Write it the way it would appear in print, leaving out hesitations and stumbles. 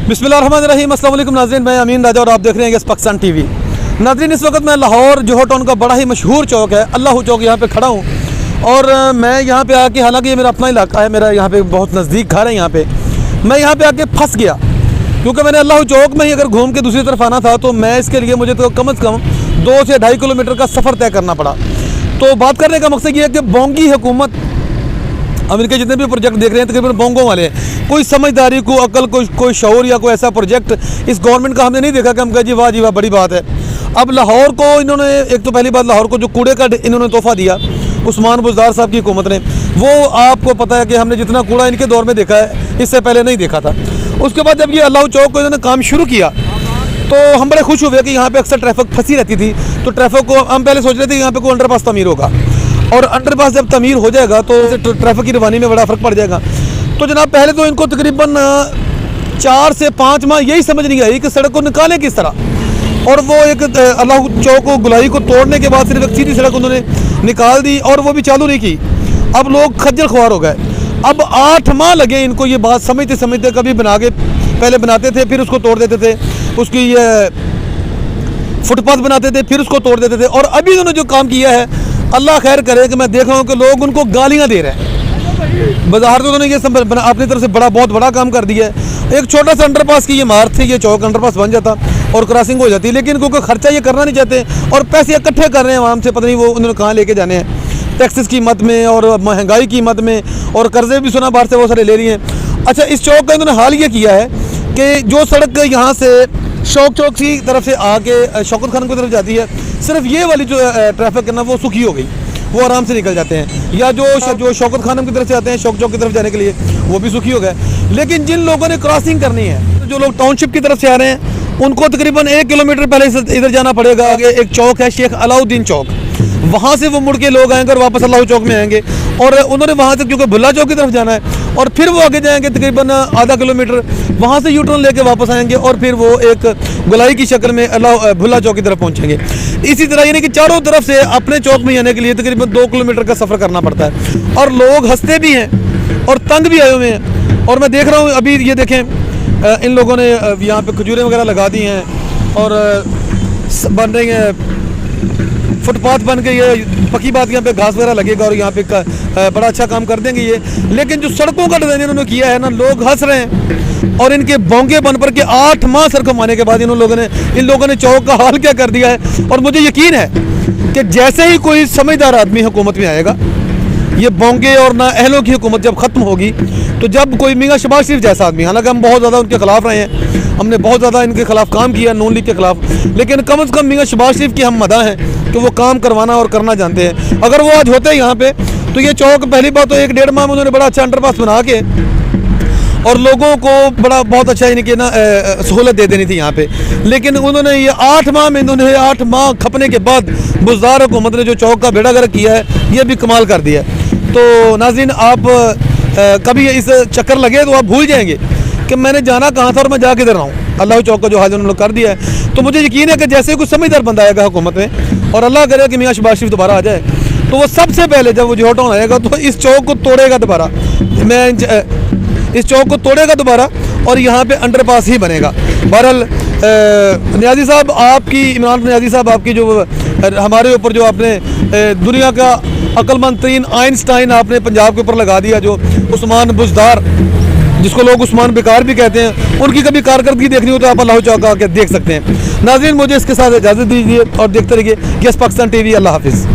बिस्मिल्लाहिर्रहमानिर्रहीम। अस्सलाम वालेकुम नाज़रीन, मैं अमीन राजा और आप देख रहे हैं यस पाकिस्तान टीवी। नाज़रीन, इस वक्त मैं लाहौर जोहर टाउन का बड़ा ही मशहूर चौक है अल्लाह चौक, यहाँ पे खड़ा हूँ। और मैं यहाँ पे आके, हालांकि ये मेरा अपना इलाका है, मेरा यहाँ पे बहुत नज़दीक घर है, यहाँ पे मैं यहाँ पे आके फंस गया क्योंकि मैंने अल्लाह चौक में ही अगर घूम के दूसरी तरफ आना था तो मैं इसके लिए मुझे तो कम से कम 2 से 2.5 किलोमीटर का सफ़र तय करना पड़ा। तो बात करने का मकसद ये है कि बोंगी हुकूमत, हम इनके जितने भी प्रोजेक्ट देख रहे हैं तकरीबन बोंगों वाले हैं। कोई समझदारी, कोई अकल, कोई शऊर या कोई ऐसा प्रोजेक्ट इस गवर्नमेंट का हमने नहीं देखा कि हम कहें जी वाह बड़ी बात है। अब लाहौर को इन्होंने, एक तो पहली बात, लाहौर को जो कूड़े का इन्होंने तोहफा दिया उस्मान बुज़दार साहब की हुकूमत ने, वो आपको पता है कि हमने जितना कूड़ा इनके दौर में देखा है इससे पहले नहीं देखा था। उसके बाद जब ये अल्लाह चौक को इन्होंने काम शुरू किया तो हम बड़े खुश हुए कि यहाँ पे अक्सर ट्रैफिक फंसी रहती थी, तो ट्रैफिक को हम पहले सोच रहे थे यहाँ पे कोई अंडरपास तमीर होगा और अंडरपास जब तमीर हो जाएगा तो ट्रैफिक की रवानी में बड़ा फ़र्क पड़ जाएगा। तो जनाब पहले तो इनको तकरीबन 4 से 5 माह यही समझ नहीं आई कि सड़क को निकालें किस तरह। और वो एक अल्लाह चौक को, गुलाई को तोड़ने के बाद सिर्फ एक सीधी सड़क उन्होंने निकाल दी और वो भी चालू नहीं की। अब लोग खज्जल ख्वार हो गए। अब 8 माह लगे इनको ये बात समझते समझते। कभी बना के पहले बनाते थे, फिर उसको तोड़ देते थे, उसकी फुटपाथ बनाते थे, फिर उसको तोड़ देते थे। और अभी उन्होंने जो काम किया है, अल्लाह खैर करे कि मैं देख रहा हूँ कि लोग उनको गालियाँ दे रहे हैं। बाजार तो उन्होंने ये अपनी तरफ से बहुत बड़ा काम कर दिया है। एक छोटा सा अंडरपास की ये मार्ग थी, ये चौक अंडरपास बन जाता और क्रॉसिंग हो जाती, लेकिन क्योंकि खर्चा ये करना नहीं चाहते और पैसे इकट्ठे कर रहे हैं आवाम से, पता नहीं वो उन्होंने कहाँ लेके जाने हैं, टैक्सेस की मद में और महंगाई की मद में, और कर्जे भी सुना बाहर से वो सारे ले रही हैं। अच्छा, इस चौक का इन्होंने हाल ये किया है कि जो सड़क यहाँ से शौक चौक की तरफ से आके शौकत खान की तरफ जाती है, सिर्फ ये वाली जो ट्रैफिक है ना वो सुखी हो गई, वो आराम से निकल जाते हैं। या जो शौकत खानम की तरफ से आते हैं शौक चौक की तरफ जाने के लिए, वो भी सुखी हो गए। लेकिन जिन लोगों ने क्रॉसिंग करनी है, तो जो लोग टाउनशिप की तरफ से आ रहे हैं उनको तकरीबन 1 किलोमीटर पहले इधर जाना पड़ेगा। आगे एक चौक है शेख अलाउद्दीन चौक, वहाँ से वो मुड़ के लोग आएंगे और वापस अल्लाह चौक में आएंगे। और उन्होंने वहाँ से क्योंकि भुल्ला चौक की तरफ जाना है और फिर वो आगे जाएंगे तकरीबन आधा किलोमीटर, वहाँ से यूटर्न लेके वापस आएंगे और फिर वो एक गुलाई की शक्ल में भुल्ला चौक की तरफ पहुँचेंगे। इसी तरह यानी कि चारों तरफ से अपने चौक में आने के लिए तकरीबन 2 किलोमीटर का सफ़र करना पड़ता है। और लोग हंसते भी हैं और तंग भी आए हुए हैं। और मैं देख रहा हूँ अभी ये देखें, इन लोगों ने यहाँ पे खजूरें वगैरह लगा दी हैं और बन रही हैं फुटपाथ बन के, ये पक्की बात, यहाँ पे घास वगैरह लगेगा और यहाँ पे बड़ा अच्छा काम कर देंगे ये। लेकिन जो सड़कों का डिज़ाइन इन्होंने किया है ना, लोग हंस रहे हैं। और इनके बोंगे बन पर के 8 माह सर कमाने के बाद इन लोगों ने चौक का हाल क्या कर दिया है। और मुझे यकीन है कि जैसे ही कोई समझदार आदमी हुकूमत में आएगा, ये बोंगे और ना अहलों की हुकूमत जब ख़त्म होगी, तो जब कोई मियां शहबाज शरीफ जैसा आदमी, हालांकि हम बहुत ज़्यादा उनके खिलाफ रहे हैं, हमने बहुत ज़्यादा इनके खिलाफ काम किया नून लीग के खिलाफ, लेकिन कम से कम मियां शहबाज शरीफ की हम मदा हैं कि वो काम करवाना और करना जानते हैं। अगर वो आज होते हैं यहाँ पे तो ये चौक, पहली बात तो 1-1.5 माह में उन्होंने बड़ा अच्छा अंडरपास बना के और लोगों को बहुत अच्छा इनकी ना सहूलत दे देनी थी यहाँ पे। लेकिन उन्होंने ये 8 माह में, इन्होंने 8 माह खपने के बाद बुज़दार हुकूमत ने जो चौक का बेड़ा गर्क किया है, ये भी कमाल कर दिया है। तो नाज़रीन, आप कभी इस चक्कर लगे तो आप भूल जाएंगे कि मैंने जाना कहाँ था और मैं जा किधर रहा हूँ। अल्लाह चौक का जो हाल उन्होंने कर दिया है, तो मुझे यकीन है कि जैसे कुछ समझदार बंदा आएगा हुकूमत में और अल्लाह करे कि मियां शहबाज शरीफ दोबारा आ जाए, तो वो सबसे पहले जब वो जोहर टाउन आएगा तो इस चौक को तोड़ेगा दोबारा, इस चौक को तोड़ेगा दोबारा और यहाँ पे अंडरपास ही बनेगा। बहरहाल नियाज़ी साहब आपकी, इमरान नियाज़ी साहब आपकी जो हमारे ऊपर जो आपने दुनिया का अक्लमंद तरीन आइंस्टाइन आपने पंजाब के ऊपर लगा दिया, जो उस्मान बुज़दार, जिसको लोग उस्मान बेकार भी कहते हैं, उनकी कभी कारकर्दगी देखनी हो तो आप अल्लाह चौक आके देख सकते हैं। नाज़रीन, मुझे इसके साथ इजाज़त दीजिए और देखते रहिए यस पाकिस्तान टीवी। अल्लाह हाफिज़।